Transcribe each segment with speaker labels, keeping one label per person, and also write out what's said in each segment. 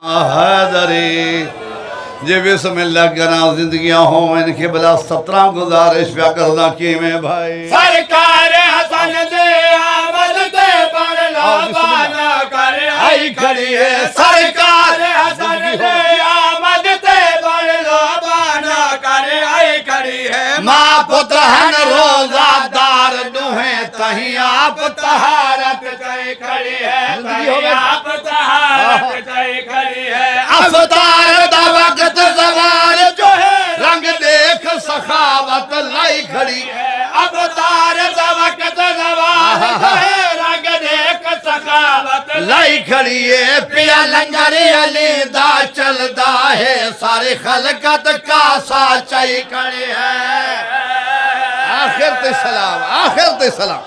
Speaker 1: حیدری جی بسم اللہ کرنا زندگیاں ہوں ان کے بلا 17 گزارش پیا کرنا کی میں بھائی
Speaker 2: سرکار حسن دے آمد دے بڑھ لابانا کر آئی کھڑی ہے سرکار حسن دے آمد دے بڑھ لابانا کر آئی کھڑی ہے
Speaker 1: ماں پتہن روزہ دار دوہیں تہیں آپ
Speaker 2: طہارت چاہی کھڑی ہے تہیں آپ طہارت چاہی کھڑی ہے
Speaker 1: افطار دا وقت زوال جو ہے رنگ دیکھ سخاوت لائی کھڑی
Speaker 2: ہے افطار دا وقت زوال جو ہے رنگ دیکھ سخاوت
Speaker 1: لائی کھڑی ہے پیا لنگر علی دا چل دا ہے ساری خلقت کا سا چاہی کھڑی ہے آخر تے سلام آخر تے سلام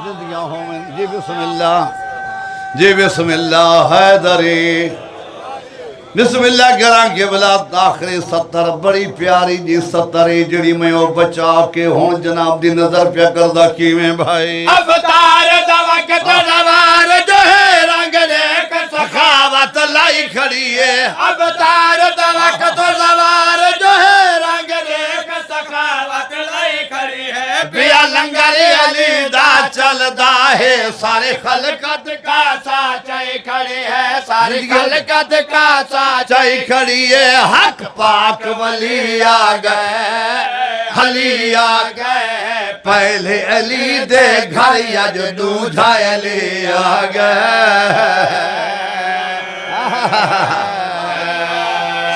Speaker 1: زندگیاں ہوں میں جی بسم اللہ حیدری بسم اللہ گراں کے بلاد آخری 70 بڑی پیاری جی 70 جڑی میں اور بچا کے ہون جناب دی نظر پیا کردہ کی میں بھائی
Speaker 2: افطار دا وقت زوال جو ہے رنگ دیکھ
Speaker 1: سخاوت لائی کھڑی ہے
Speaker 2: افطار دا وقت زوال جو ہے رنگ دیکھ سخاوت لائی کھڑی ہے
Speaker 1: پیا لنگر علی دا چل دا ہے سارے خلقت
Speaker 2: کا سا چاہی کھڑی ہے ساری خلقت کا سا
Speaker 1: چاہی کھڑی ہے حق پاک ولی آگئے علی آگئے پہلے علی دے گھر یا جو دوجھا علی آگئے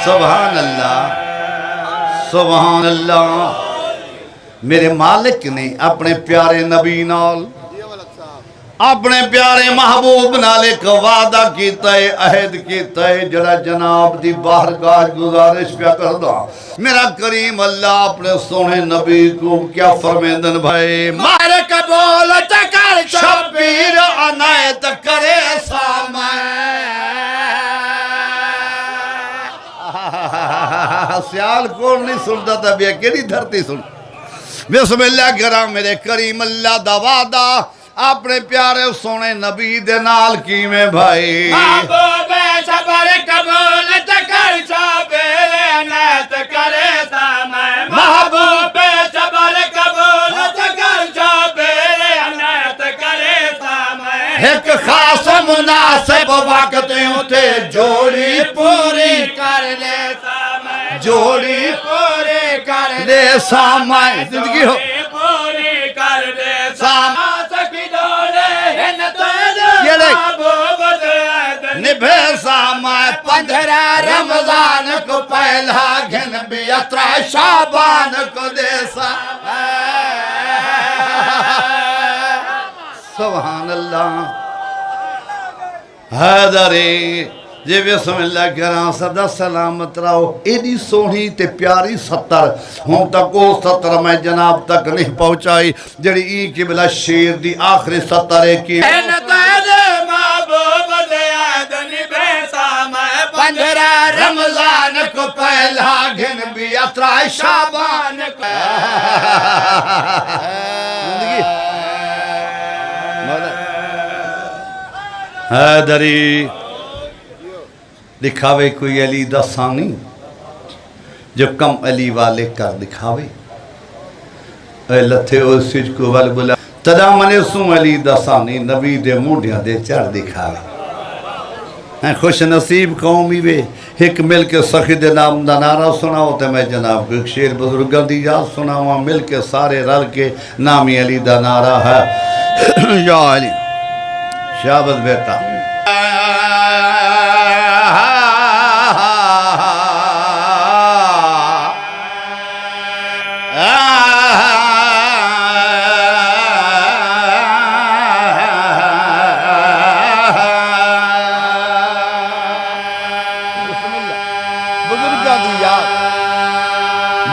Speaker 1: سبحان اللہ سبحان اللہ میرے مالک نے اپنے پیارے نبی نال اپنے پیارے محبوب نال ایک وعدہ کیتا ہے عہد کیتا ہے جڑا جناب دی بارگاہ گزارش پیا کردہ میرا کریم اللہ اپنے سونے نبی کو کیا فرمیندن بھائی
Speaker 2: مار قبول چکر
Speaker 1: شبیر عنایت کرے سامن سیال کون نہیں سنتا تھا بیا کیڑی دھرتی سن بسم اللہ کرام میرے کریم اللہ دا وعدہ اپنے پیارے سونے نبی دے نال کی میں بھائی
Speaker 2: محبوب صبر قبول چکر شبیر عنایت کرے سامن محبوب صبر قبول چکر شبیر عنایت کرے سامن
Speaker 1: ایک خاص مناسب وقت ہوتے جوڑی پوری
Speaker 2: کر لے سامن
Speaker 1: جوڑی
Speaker 2: پوری کر
Speaker 1: لے سامائے زندگی ہو
Speaker 2: پوری کر لے
Speaker 1: سام
Speaker 2: سکی دوڑے ہن
Speaker 1: یہ لے
Speaker 2: نبھے
Speaker 1: نبھے سامائے 15 رمضان کو پہلا گھن بھی 17 شعبان کو دے سبحان اللہ حیدری جی بسم اللہ کرام صدا سلامت رہو ایڈی سونی تے پیاری 70 ہوں تک وہ 70 میں جناب تک نہیں پہنچائی جڑی ای کی بلا شیر دی آخری 70 کی
Speaker 2: محبوب دیاد نبھے سامائے
Speaker 1: 15 رمضان کو پہلا گھن بھی 17 شعبان کو زندگی حیدری دکھاوے کوئی علی دا ثانی جو کم علی والے کر دکھاوے اے لتھے او سج کو ول بلا تدا منے سوں علی دا ثانی نبی دے موڈیاں دے چڑھ دکھاوے خوش نصیب قومی وے ایک مل کے سخی دے نام دا نعرہ سناؤ تے میں جناب کو ایک شیر بزرگاں دی یاد سناؤں مل کے سارے رل کے نامی علی دا نعرہ ہے یا علی شابت بیٹا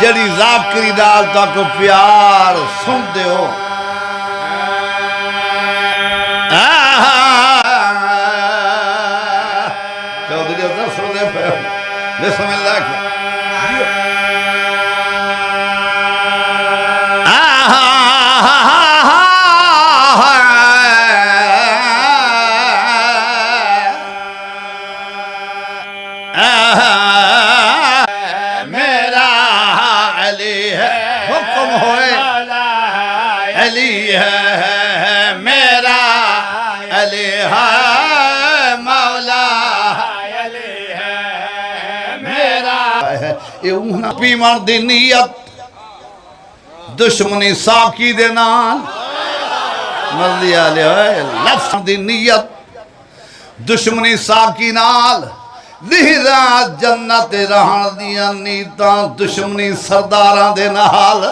Speaker 1: جڑی ذاکری دال تک پیار سن دے ہو چودھری ازر سن دے پہ بسم اللہ کی میرا علی ہے حکم ہوئے علی ہے میرا علی ہے مولا علی ہے میرا یہ پیمن دی نیت دشمنی ساکی دے نال مرضی آلے ہوئے لفظ دی نیت دشمنی ساکی نال لہذا جنت رہن دیا نیتاں دشمنی سرداراں دے نال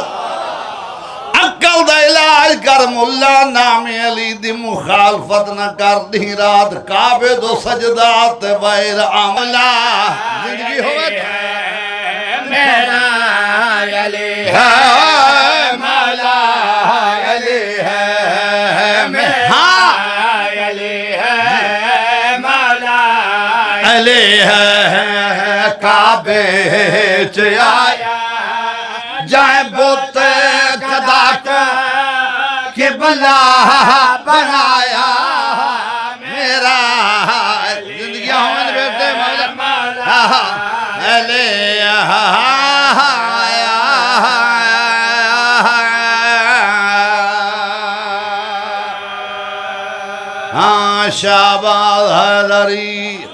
Speaker 1: عقل دا علاج کر ملا نام علی دی مخالفت نہ کر دی رات کعبے دو سجدات بیر عملہ زندگی ہوئے میرا علی ہے مولا علی ہے میرا علی ہے مولا علی ہے کعبے چایا جائیں بوت خدا کو قبلہ بنایا میرا زندگی ہوئے بیٹے مولا علی شہباز حیدری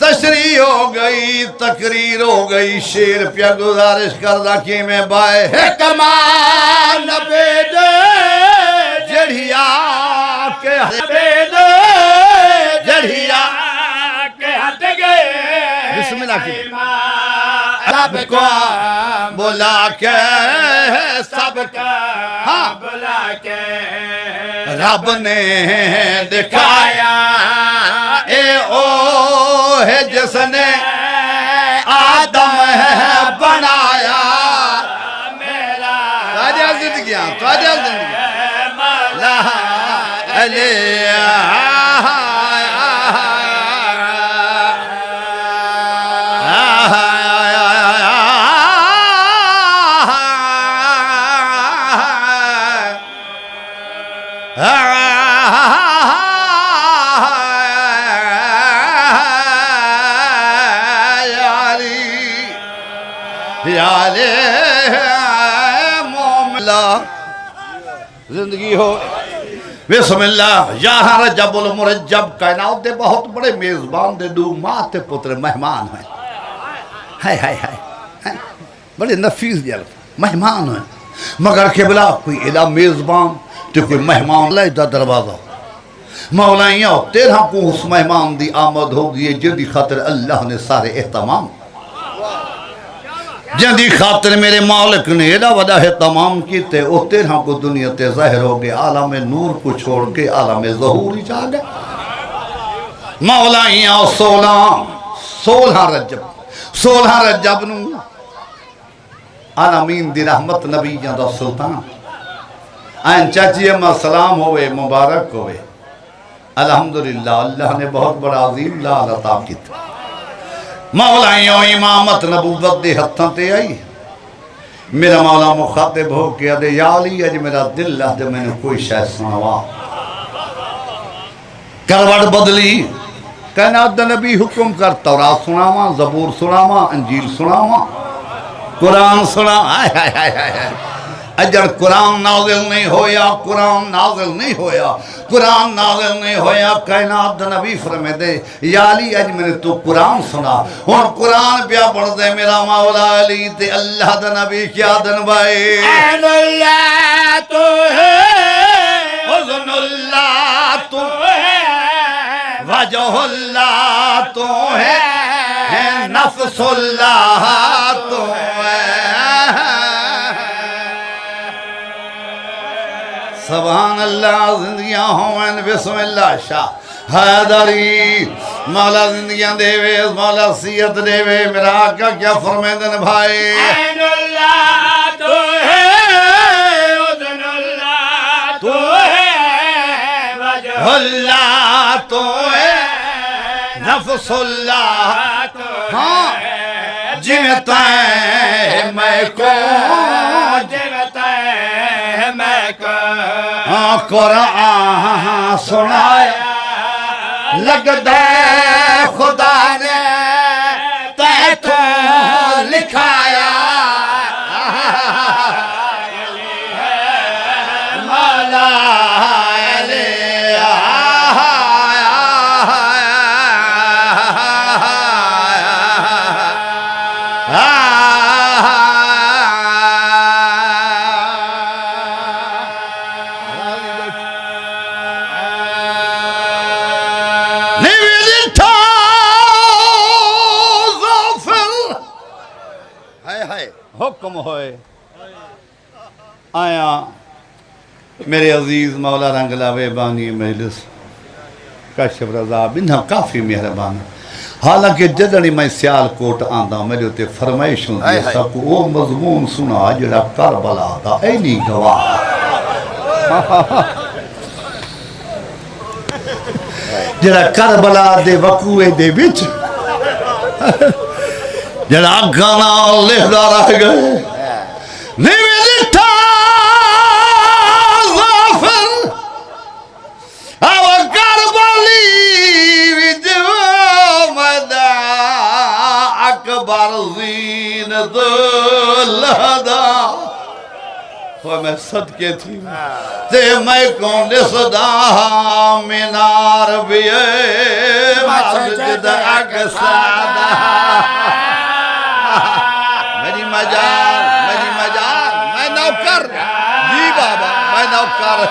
Speaker 1: تشریح ہو گئی تقریر ہو گئی شیر پیا گزارش کردہ کی میں بائے کمان بید جڑھیا کے بید جڑھیا کے ہٹ گئے بسم اللہ کی سب کو بلا کے سب کا بلا کے رب نے دکھایا اے او ہے جس نے آدم بنایا میرا تاجہ زندگیاں تاجہ زندگیاں لا علیہ زندگی ہو بسم اللہ یہاں رجب المرجب کائنات دے بہت بڑے میزبان دے دو ماں تے پتر مہمان ہیں ہائے ہائے ہائے بڑے نفیس جلد مہمان ہیں مگر قبلہ کوئی ادا میزبان تو کوئی مہمان اللہ دا دروازہ مولائیاں تیرہ کو اس مہمان دی آمد ہو گئی جن دی خاطر اللہ نے سارے احتمام جن دی خاطر میرے مالک نے ایڈا وڈا اہتمام کیتے او تیرہ کو دنیا تے ظاہر ہو گئے عالم نور کو چھوڑ کے عالم ظہور ہی جا گئے مولائیاں سولہ رجب نو عالمین دی رحمت نبی جاندہ سلطان آئین چاچی اما سلام ہوئے مبارک ہوئے الحمدللہ اللہ نے بہت بڑا عظیم لال عطا کی تھا مولائیوں امامت نبوت دے ہتھاں تے آئی میرا مولا مخاطب ہو کے دے یا علی اج میرا دل لہ دے میں نے کوئی شاید سناوا کروڑ بدلی کائنات دا نبی حکم کر تورات سناوا زبور سناوا انجیل سناوا قرآن سنا اجر قرآن نازل نہیں ہویا قرآن نازل نہیں ہویا کائنات دا نبی فرمے دے یا علی اج میں نے تو قرآن سنا اور قرآن پیا پڑھ دے میرا مولا علی تے اللہ دا نبی کیا دن بائے عین اللہ تو ہے حضن اللہ تو ہے وجہ اللہ تو ہے نفس اللہ تو ہے سبحان اللہ زندگیاں ہوئن بسم اللہ شاہ حیدری مولا زندگیاں دے وے مولا سیت دے وے میرا آقا کیا فرمیدن بھائی عین اللہ تو ہے اذن اللہ تو ہے وجہ اللہ تو ہے نفس اللہ تو ہے جمتا ہے میں کو جمتا ہے میں کو قرآن سنایا لگ دے خدا نے حکم ہوئے آیا میرے عزیز مولا رنگ لاوے بانی مجلس کشف رضا بنہ کافی مہربان حالانکہ جدنی میں سیال کوٹ آندہ میرے ہوتے فرمائش ہوں دی سب کو وہ مضمون سنا جڑا کربلا دا اینی گواہ جڑا کربلا دے وقوع دے بچ جڑا گانا لہدا رہ گئے نیوی لٹھا ظافر او کربلی وجو مدہ اکبر زینت لہدا وہ میں صدقے تھی تے میں کون صدا منار بھی مسجد اقصادہ میری مجال میں نوکر جی بابا میں نوکر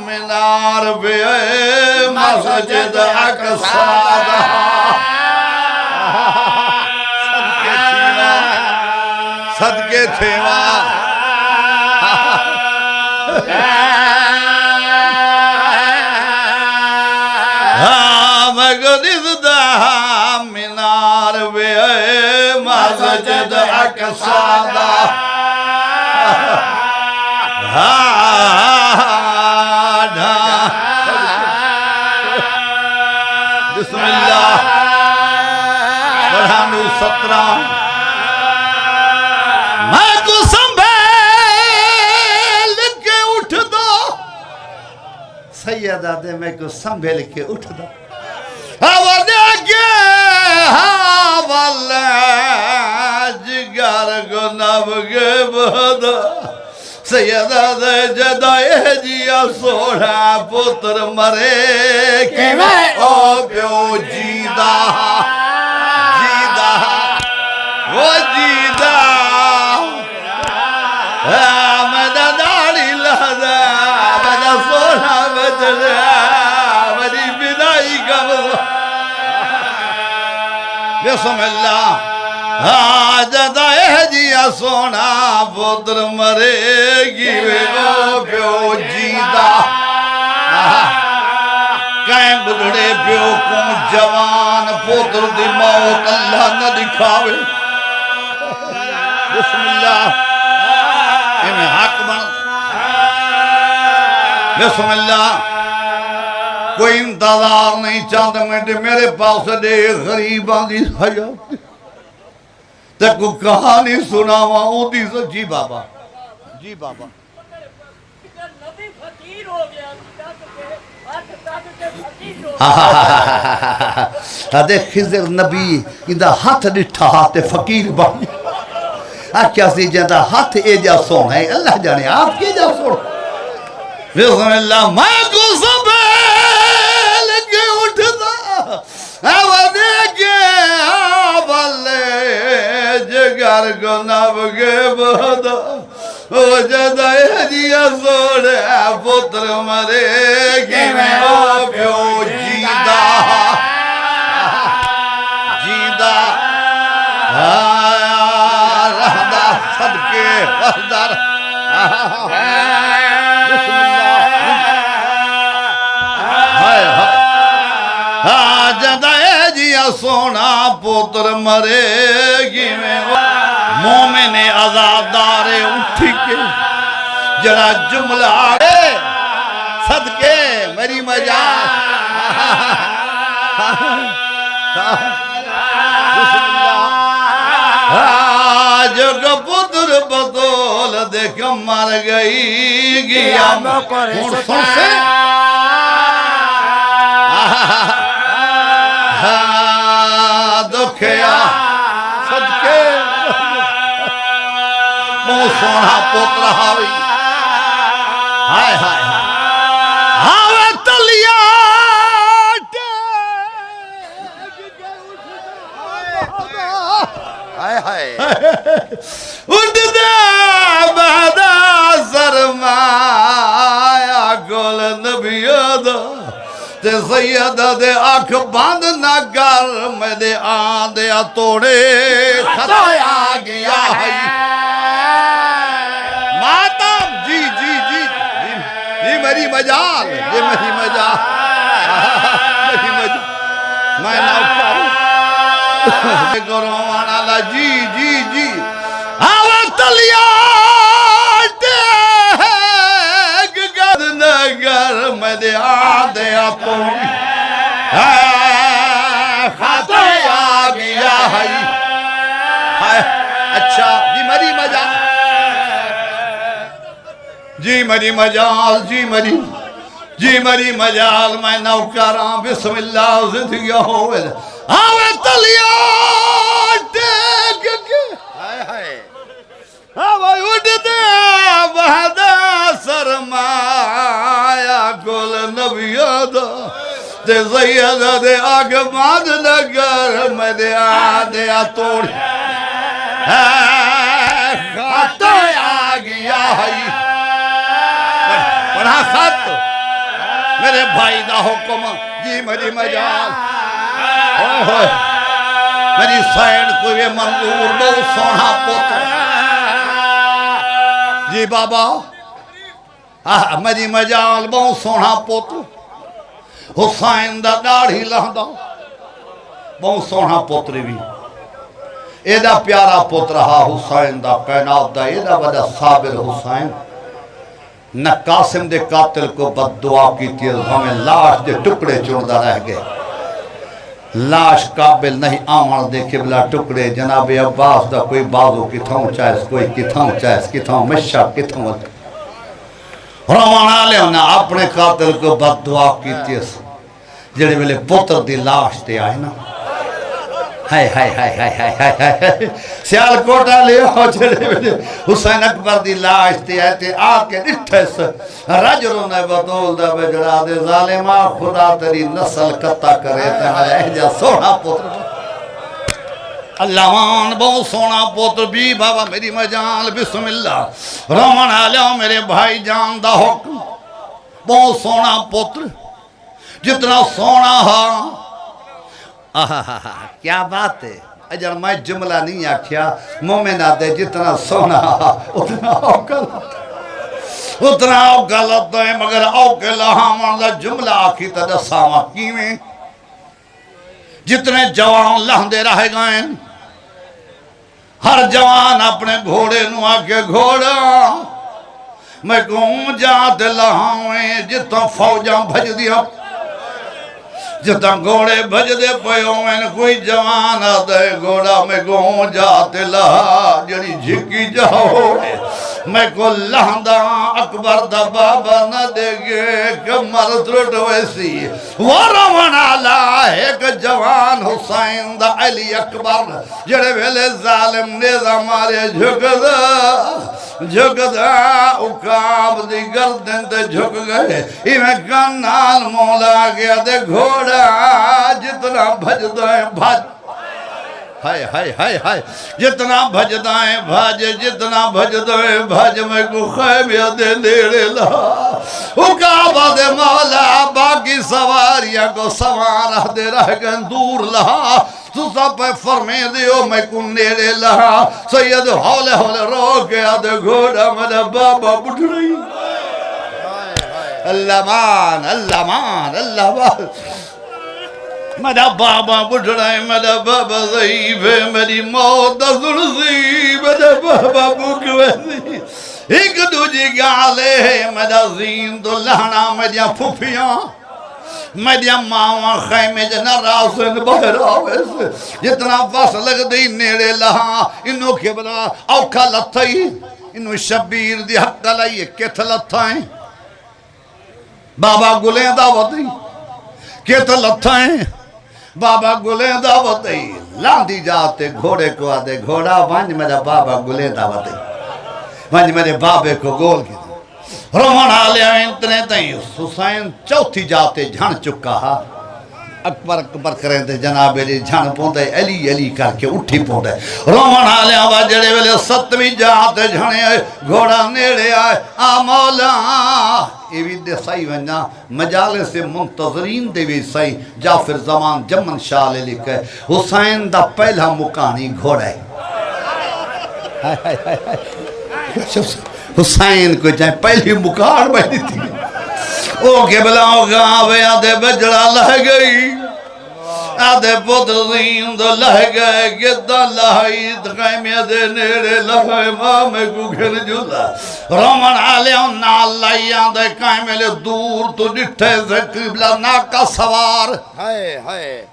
Speaker 1: منار بے مسجد اقصادہ صدقے تھے وہاں منار بے مسجد اقصادہ بسم اللہ برہانو 17 میں کو سنبھیل کے اٹھ دو سیدہ دے میں کو سنبھیل کے اٹھ دو آوازے کے حوالے جگر کو نب کے بہدو سیدہ دے جدائے جیا سوڑا پتر مرے کہ میں او پیو جیدہ وہ جیدہ مدہ داڑی لہدہ مدہ سوڑا بجلہ مدی بدائی کا بسم اللہ جدائے جیا سونا پتر مرے گی وہ پیو جیدہ کہیں بڑھڑے پیو کون جوان پتر دی موت اللہ نہ دکھاوے بسم اللہ انہیں حق بن بسم اللہ کوئی انتظار نہیں چاہتا میرے پاس دے غریبان دی حیات تک کہانی سناوا ہوں دی سے جی بابا
Speaker 3: نبی فقیر ہو گیا
Speaker 1: ہدے خضر نبی اندہ ہاتھ ڈٹھا ہاتھ فقیر بانی کیا سی جندہ ہاتھ اے جا سونا ہے اللہ جانے آپ کے جا سونا بسم اللہ میں کو سبیل کے اٹھتا آوازے کے آوالے جگر کو نب کے بہدو او جدائے جیا سوڑے پتر مرے کہ میں او پیو جیدہ رہدہ صدقے رہدہ بسم اللہ جدائے جیا سونا پتر مرے گی میں مومن عزادار اٹھ کے جڑا جملہ آگے صدقے میری مجال بسم اللہ جو کہ پتر بدول دیکھ مر گئی گیا ہون سن سے دکھیا صدقے مو سونا پتر ہاوی ہائے ہائے ہائے تلیا
Speaker 2: ہائے ہائے
Speaker 1: اٹھ دے بہدا سرمایا گل نبیوں دا تے سیدہ دے آنکھ بند نہ کر میرے آندیا توڑے خطایا گیا ہے ماتم جی جی جی جی میری مجال یہ میری مجال میری مجال میں نوکر گروان اللہ جی جی جی آوات تلیا دیکھ گد نگر میں دے آدھیا تو خطے آگیا ہے اچھا جی میری مجال جی میری مجال جی میری مجال میں نوکران بسم اللہ زندگی ہوئے آوے تلیا ٹیک کے آوے اٹھ دے بہدا سرمایا گل نبیوں دا تے سیدہ دے آگ باندھ نگر میں دے آدھیا توڑ خطے آگیا ہے پڑھا خط میرے بھائی دا حکم جی میری مجال میری سائن کوئی منظور بہت سونا پوتر جی بابا میری مجال بہت سونا پوتر حسین دا داڑھی لہندا بہت سونا پوتر بھی ایدہ پیارا پوتر ہا حسین دا کائنات دا ایدہ بڑا صابر حسین نہ قاسم دے قاتل کو بد دعا کی تیز ہمیں لاش دے ٹکڑے چڑھدا رہ گئے لاش قابل نہیں آمن دے قبلہ ٹکڑے جناب عباس دا کوئی بازو کتھاؤں چاہیس کوئی کتھاؤں چاہیس کتھاؤں مشہ کتھاؤں روانا لے انہیں اپنے قاتل کو بد دعا کی تیز جڑے ملے پتر دی لاش تے آئے نا ہائے ہائے ہائے ہائے ہائے ہائے سیال کوٹا لے ہو جڑے ملے حسین اکبر دی لاش تے آئے تے آکے نٹھس رجروں نے بدول دا بجڑا دے ظالمہ خدا تیری نسل قطع کرے تے ہمارے احجا سونا پتر اللہ مان بہت سونا پتر بھی بابا میری مجال بسم اللہ رحمان علیہ میرے بھائی جان دا حکم بہت سونا پتر جتنا سونا ہاں کیا بات ہے اجر میں جملہ نہیں آکھیا مومنہ دے جتنا سونا اتنا غلط ہے مگر اوکے لہاں دا جملہ آکھی تا دساما کیویں جتنے جوان لہندے رہ گئے ہر جوان اپنے گھوڑے نو آکے گھوڑا میں گھوم جات لہاں جتنا فوجاں بھج دیا جتا گھوڑے بھج دے پہیوں میں کوئی جوان آدھے گھوڑا میں گھوم جاتے لہا جڑی جھکی جاؤ میں کو لہندہ اکبر دا بابا نہ دے گے کمر ترٹ ویسی ورمان آلہ ایک جوان حسین دا علی اکبر جڑے ویلے ظالم نیزہ مارے جھک دا اکاب دی گردن تے جھک گئے ایمیں کنال مولا گیا دے گھوڑا جتنا بھج دائیں بھج ہائے ہائے ہائے ہائے جتنا بھج دائیں بھج جتنا بھج دائیں بھج میں کو خیمیہ دے لیڑے لہا اکابہ دے مولا باقی سواریاں کو سوارہ دے رہ گئے دور لہا تو سب پہ فرمے دیو میں کو نیڑے لہا سید ہولے ہولے رو گیا دے گھوڑا میرا بابا بڑھ رہی اللہ مان اللہ مان اللہ مان میرا بابا بڑھ رہا ہے میرا بابا ضعیف ہے میری موت ضرزی میرا بابا بکویسی ایک دو جی گالے ہے میرا زین دو لہنا میرا پھوپیاں میرا ماما خیمے جنا راسن بہر آویسے جتنا پاس لگ دی نیڑے لہاں انہوں کے بنا اوکھا لتھائی انہوں شبیر دی حق لائیے کیت لتھائیں بابا گلیں دعوت دی کیت لتھائیں بابا گلیں دعوت دی لاندی جاتے گھوڑے کو آدھے گھوڑا وانج میرا بابا گلیں دعوت دی وانج میرے بابے کو گول کی رومنا لیا اتنے تائیں حسین چوتھی جاتے جھن چکا ہا اکبر اکبر کریں تے جناب علی جھن پوندے علی علی کر کے اٹھی پوندے رومنا لیا وا جڑے ویلے ستویں جاتے جھنے گھوڑا نیڑے آئے آ مولا ایوی دے سائی ونجا مجالس منتظرین دے بھی سائی جعفر زمان جمن شاہ لے لکھے حسین دا پہلا مکانی گھوڑا ہے حسین کو چاہے پہلی مکار بیٹھی تھی او کے بلاؤ گاوے آدھے بجڑا لہ گئی آدھے پترین دو لہ گئے گدہ لہائی دقائمی آدھے نیرے لہائی مامے کو گھر جدا رومن آلے انہا اللہ آدھے قائمے لے دور تو ڈٹھے سے قبلہ ناکا سوار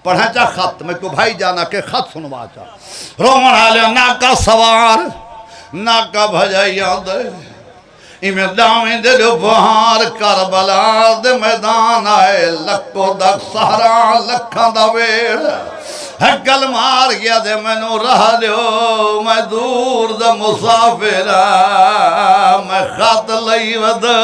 Speaker 1: پڑھیں چاہ خط میں کو بھائی جانا کہ خط سنوا چاہ رومن آلے ناکا سوار ناکا بھجائی آدھے ایمیں داویں دے جو بہار کربلا دے میدان آئے لکھو دا سہرا لکھاں دا ویڑ ہے گل مار گیا دے میں نو رہ دیو میں دور دا مسافر میں خط لئی ودا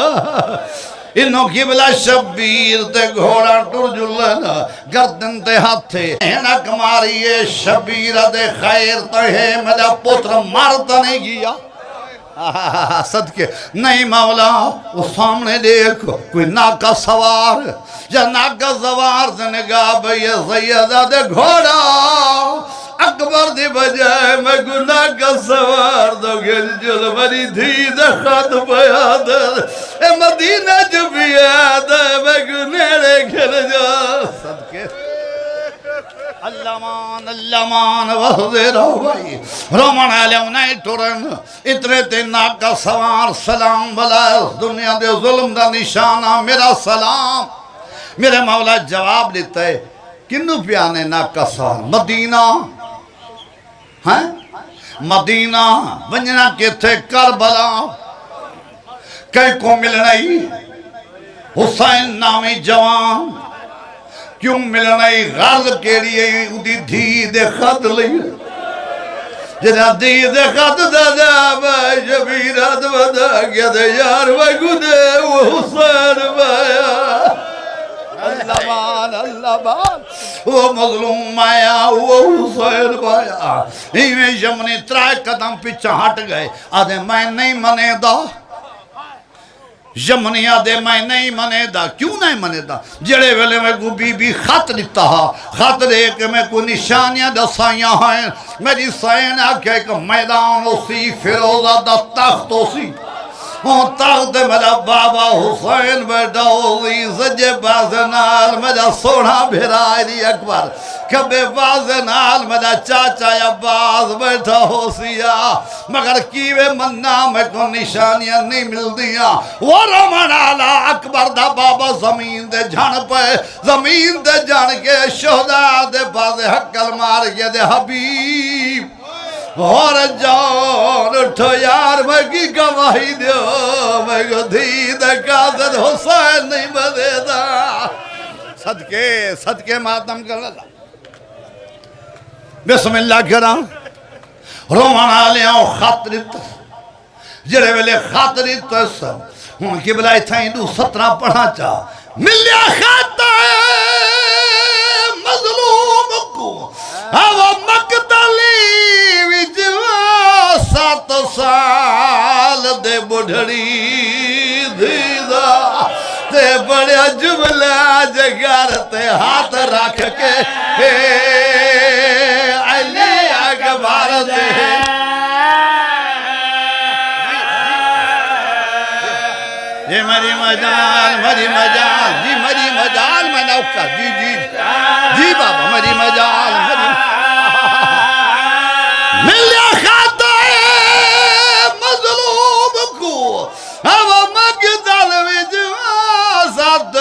Speaker 1: انہوں کی بلا شبیر تے گھوڑا ٹر جلنا گردن تے ہاتھے ہنک ماری شبیر دے خیر تے میرا پتر مارتا نہیں گیا صدقے نہیں مولا وہ سامنے دیکھو کوئی ناکا سوار یا ناکا سوار سے نگاہ بھئی سیدہ دے گھوڑا اکبر دی بجائے میں کو ناکا سوار دو گل جل بری دھی دے خط بیاد اے مدینہ جو بیاد میں کو نیڑے گھر جا صدقے اللہ مان وحدے رو بھائی رومن آلے انہیں ٹورن اتنے تینا کا سوار سلام بلا اس دنیا دے ظلم دا نشانہ میرا سلام میرے مولا جواب لیتا ہے کنو پیانے ناکا سوار مدینہ مدینہ ونجنا کے تھے کربلا کئی کو ملنائی حسین نامی جوان کیوں ملنائی غرض کے لیے دی دھی دے خط لئی جنا دھی دے خط دا جابائی شبیرات بدا گیا دے یار وگو دے وہ حسین بایا اللہ مان وہ مظلوم آیا وہ حسین بایا ایویں یمنی ترائے قدم پیچھا ہٹ گئے آدھے میں نہیں منے دا یمنی آدھے میں نہیں منے دا کیوں نہیں منے دا جڑے ویلے میں کو بی بی خط دیتا ہا خط دے کہ میں کو نشانیاں دسائیاں ہیں میری سائن آکھے ایک میدان اسی فیروزہ دا تخت اسی ہوں تخت میرا بابا حسین بیٹھا ہوئی سجے بازنال میرا سوڑا بھیرائی دی اکبر کبے بازنال میرا چاچا یا باز بیٹھا ہو سیا مگر کیوے مننا میں کو نشانیاں نہیں مل دیا وہ رومن آلا اکبر دا بابا زمین دے جھان پہ زمین دے جھان کے شہدہ دے بازے حقل مار گیا دے حبیب اور جان اٹھو یار میں کی گواہی دیو میں کو دید قاضر حسین نہیں بدے دا صدقے ماتم کر اللہ بسم اللہ کرام رومان آلیاں خط ریت جڑے ویلے خط ریت سب ان کی بلائی تھائیں دو 17 پڑھا چاہ ملیا خط مظلوم کو ہوا مقتلی 7 سال دے بڑھڑی دیدہ تے بڑے جملہ جگار تے ہاتھ رکھ کے علی اکبر دے یہ مری مجال جی مری مجال میں نوکا جی بابا مری مجال ملیا خاطہ مظلوم کو اب مقدل وجہ 7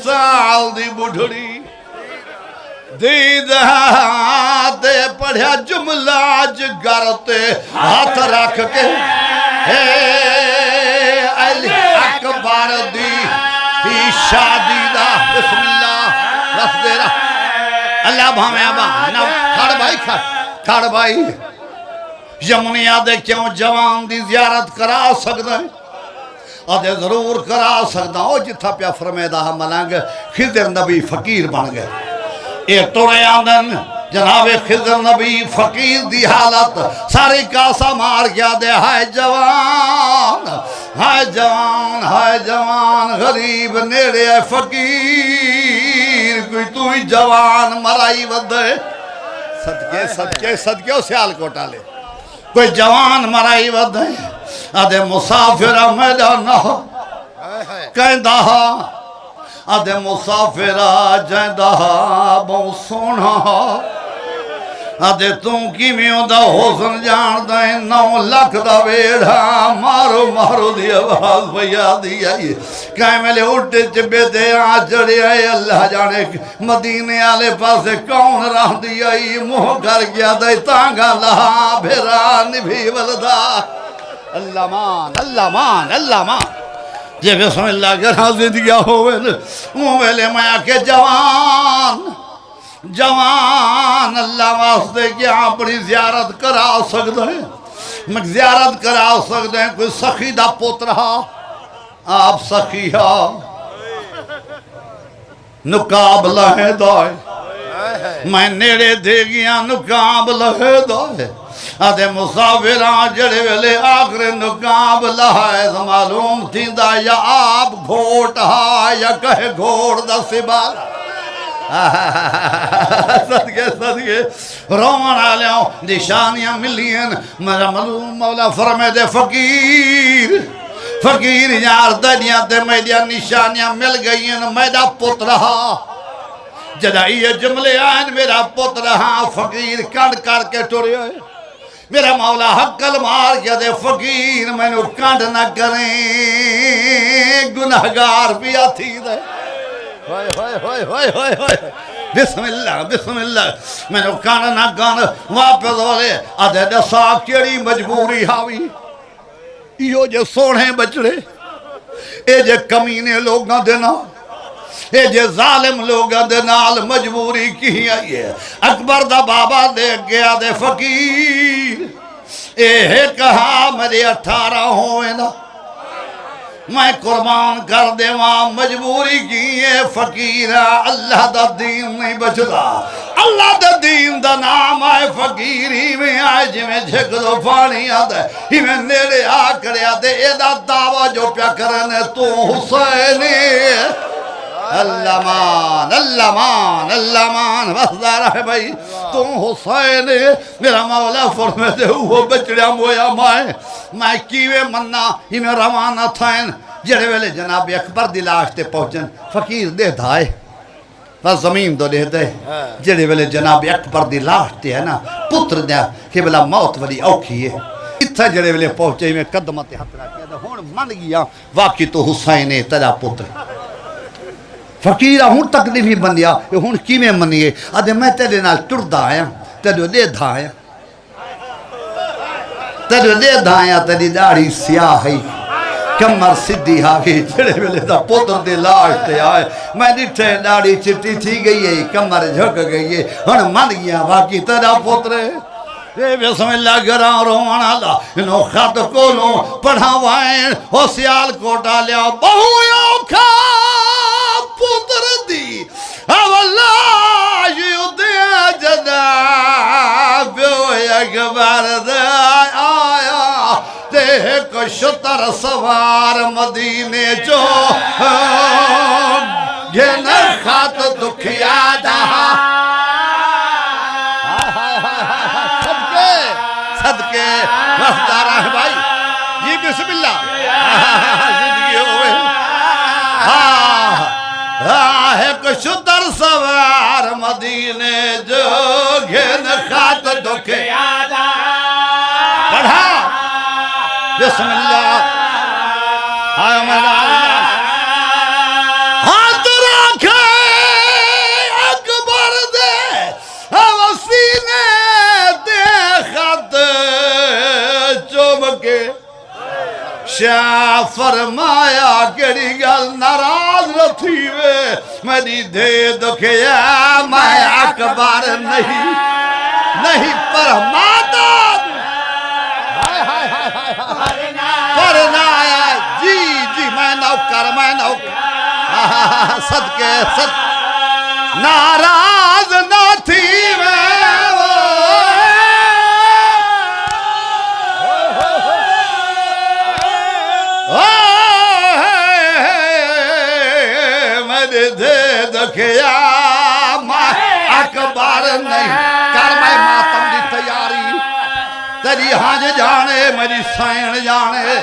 Speaker 1: سال دی بڑھڑی دیدہ تے پڑھیا جملہ جگرتے ہاتھ رکھ کے علی اکبر دی شادی دا بسم اللہ رس دے رہا اللہ بھامے آبا کھڑ بھائی کھڑ بھائی یمنی آدھے کیوں جوان دی زیارت کرا سکتا ہے آدھے ضرور کرا سکتا ہوں جتھا پیا فرمیدہ ملنگ خضر نبی فقیر بن گئے اے ٹوڑے آندن جناب خضر نبی فقیر دی حالت ساری کاسا مار گیا دے ہائے جوان ہائے جوان ہائے جوان غریب نیڑے ہے فقیر کوئی تو ہی جوان مرائی ودے صدقے صدقے صدقے اسے آل کوٹا لے کوئی جوان مرائی ودے آدھے مسافرہ میدانہ کہندہ آدھے مسافرہ جہندہ بہت سونا آدھے تم کی میوں دا حسن جان دائیں 9 لاکھ دا ویڑا مارو مارو دی آواز بھیا دی آئی کہیں میں لے اٹھے چبے دے آج جڑے آئے اللہ جانے مدینے آلے پاسے کون راہ دی آئی موہ کر گیا دائی تانگا لہا بھیرا نبھی ولدہ اللہ مان اللہ مان اللہ مان جے بسم اللہ گرہ زندگیہ ہوئے ویلے میں آکے جوان اللہ واسطے کیا اپنی زیارت کرا سکتے ہیں میں زیارت کرا سکتے ہیں کوئی سخی دا پوت رہا آپ سخی ہاں نکاب لہے دائے میں نیڑے دے گیا نکاب لہے دائے آدھے مسافران جڑے ویلے آخر نکاب لہائے معلوم تھی دا یا آپ گھوٹ ہا یا کہے گھوڑ دا سبال صدقے صدقے روان آلیاں نشانیاں ملین میرا معلوم مولا فرمے دے فقیر یار دنیا تے میڈیا نشانیاں مل گئی ہیں میڈا پت رہا جدائی جملے آئین میرا پت رہا فقیر کانڈ کر کے ٹورے ہوئے میرا مولا حقل مار کیا دے فقیر میں نے کانڈ نہ کریں گناہگار بھی آتی دے بسم اللہ میں نے کانڈ نہ کانڈ واپس ہولے آدھے دسا کیڑی مجبوری ہاوی یہ جو سوڑھیں بچڑے اے جو کمینے لوگاں دینا اے جو ظالم لوگاں دے نال مجبوری کی آئی ہے اکبر دا بابا دے گیا دے فقیر اے کہا میرے 18 ہوئے نا میں قربان کر دے وہاں مجبوری کی ہے فقیرہ اللہ دا دین نہیں بچدا اللہ دا دین دا نام آئے فقیری میں آئے جی میں جھک دو پانی آدھے ہی میں نیڑے آ کرے آدھے اے دا دعویٰ جو پیا کرنے تو حسینی اللہ مان اللہ مان اللہ مان وصدہ رہے بھائی تو حسین میرا مولا فرمے دے وہ بچڑیا مویا میں کیوے مننا ہی میں روانہ تھائن جڑے ویلے جناب اکبر دی لاش تے پہنچن فقیر دے دھائے بس زمین دو دے دے جڑے ویلے جناب اکبر دی لاش تے ہے نا پتر دیا کہ بلا موت والی اوکھی ہے اتھا جڑے ویلے پہنچے میں قدمت ہاتھ رکھیا دے ہون من گیا واقعی تو حسین تیرا پتر فقیرہ ہون تکلیفی بندیا ہون کیمیں منیے آدھے میں تیرے نال ٹردہ آیا تیرے دے دھایا تیرے دے دھایا تیری داڑھی سیاہ ہے کمر صدی آگئی جڑے ویلے دا پتر دے لاش تے آئے میں نٹھے داڑھی چٹی تھی گئی ہے کمر جھک گئی ہے ہن من گیا واقعی تیرا پتر ہے اے بسم اللہ گران روان اللہ انہوں خط کولوں پڑھا وائن ہو سیال کوٹا لیا بہو کھا پتر دی اللہ یودیا جدا بیو اکبر دے آیا دیکھ شتر سوار مدینے جو گھن خط دکھیا دہا صدقے وفدارہ ہے بھائی جی بسم اللہ زندگی ہوئے ہے کچھ در سوار مدینے جو گھن خط دکھے پڑھا بسم اللہ آئے منا ہاتھ رکھے اکبر دے وسینے دے خط چومکے شاہ فرمایا کیڑی گل ناراض رتھی وے میری دے دکھیا میں اکبر نہیں پر مادر پرنایا جی نوکر میں نوکر صدقے صد ناراض نہ تھی میں دے دکھیا اکبر نہیں کر میں ماتم دی تیاری تیری ہانج جانے میری سائن جانے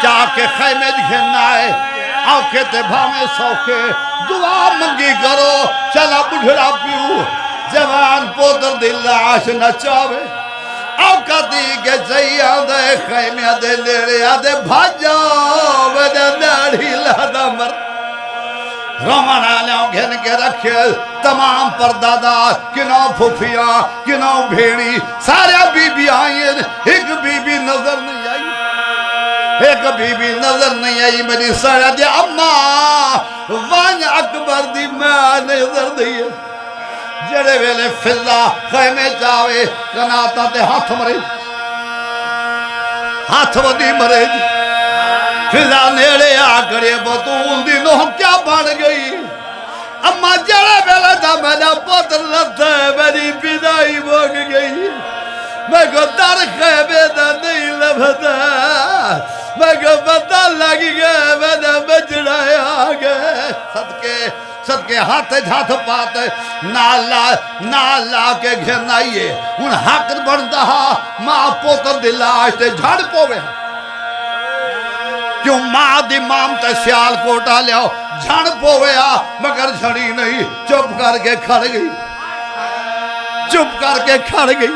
Speaker 1: چاہ کے خیمے دکھنا ہے آنکھیں تے بھامے سوکھے دعا منگی کرو چلا بڑھڑا پیو جوان پوتر دل آش نہ چاوے آنکھا دی کے چاہیے آدھے خیمے دے لیڑے آدھے بھاجو بدے داڑھی لادہ مر رومان آلیاں گھن کے رکھے تمام پردادار کنوں پھوپیاں کنوں بھیڑی سارے بی بی آئیں ایک بی بی نظر نہیں آئی ایک بی بی نظر نہیں آئی میری سارے دے امماں وان اکبر دی میں نظر دیئے جڑے ویلے فضا خیمے جاوے کناتا تے ہاتھ مرے ہاتھ ودی مرے فضا نیڑے آکڑے بطول دی نوح کیا بڑھ گئی اما جڑے ویلے دا میرا پتر لتے میری بیدائی بھوگ گئی میں کو در خیمے دا نہیں لبھتا میں کو پتہ لگ گیا میں نے بجڑائے آگے صدقے ہاتھ جھاتھ پاتے نالا کے گھنائیے ان حق بڑھتا ماں پوتر دلاش تے جھڑ پوے کیوں ماں دی مام تے سیال کوٹا لیاؤ جھڑ پوے مگر جھڑی نہیں چپ کر کے کھڑ گئی چپ کر کے کھڑ گئی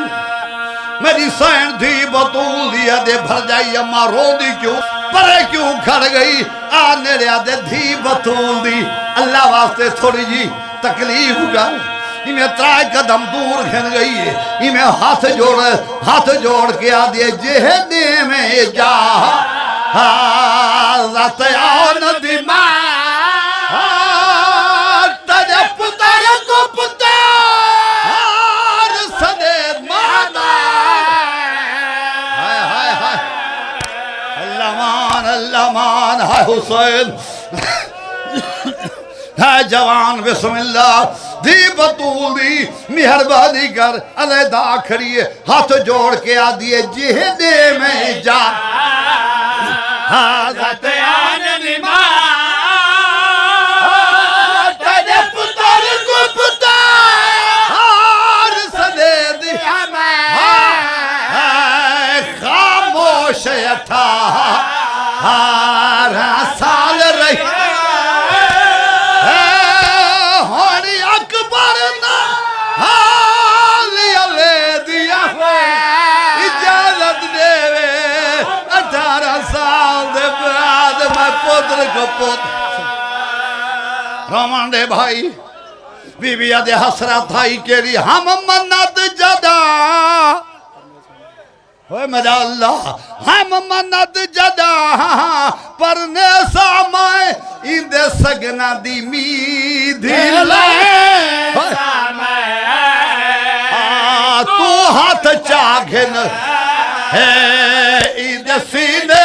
Speaker 1: میری سین تھی بطول دیا دے بھر جائی اماں رو دی کیوں پرے کیوں کھڑ گئی آنے ریا دے دھی بطول دی اللہ واسطے تھوڑی جی تکلیف کر میں ترائے قدم دور گھن گئی ہے میں ہاتھ جوڑ کے آدھے جہدے میں جا ذات آن دی ماں تجھے پتر کو پتر سدے مانا اللہ مان ہے حسین ہے جوان بسم اللہ دی بطول دی مہربانی کر علیحدہ کھڑی ہے ہاتھ جوڑ کے آدھیے جہدے میں جا حضرت آننی ماں تجھے پتر کو پتر سدے دی خاموش تھا ہر سال رہی ہونی اکبر نا حالی لے دیا اجازت دے 18 سال دے بعد میں پتر کو پتر رومان دے بھائی بی بی آدھے حسرت تھائی کیری ہم منت جدا اوہ میرا اللہ ہم منت جدا پرنے سامائے اندے سگنا دی میدھی لائے تو ہاتھ چاگن ہے اندے سینے